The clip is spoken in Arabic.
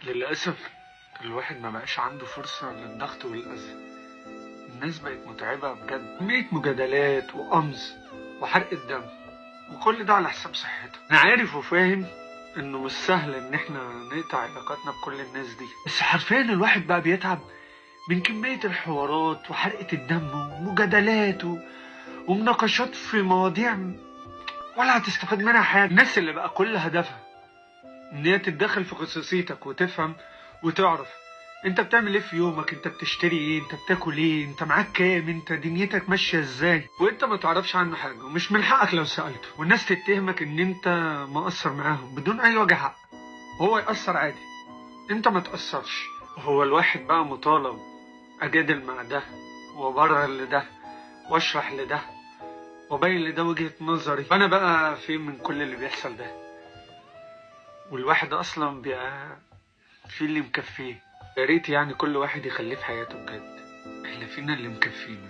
للأسف الواحد ما بقاش عنده فرصة للضغط والأذى. الناس بقت متعبة بجد، كمية مجادلات وقمص وحرق الدم، وكل ده على حساب صحته. أنا عارف وفاهم إنه مش سهل إن إحنا نقطع علاقاتنا بكل الناس دي، بس حرفيا الواحد بقى بيتعب من كمية الحوارات وحرقة الدم ومجادلات ومناقشات في مواضيع ولا هتستفاد منها حاجة. الناس اللي بقى كل هدفها ان هي تتدخل في خصوصيتك وتفهم وتعرف انت بتعمل ايه في يومك، انت بتشتري ايه، انت بتاكل ايه، انت معاك كام، انت دنيتك ماشيه ازاي، وانت ما تعرفش عنه حاجه، ومش من حقك لو سالته، والناس تتهمك ان انت مقصر معاهم بدون اي وجه حق، وهو يقصر عادي انت ما تقصرش. هو الواحد بقى مطالب اجادل مع ده وابرر لده واشرح لده وبين لده وجهه نظري، فانا بقى فين من كل اللي بيحصل ده؟ والواحد اصلا بقى في اللي مكفيه. يا ريت يعني كل واحد يخليه في حياته بجد، احنا فينا اللي مكفينا.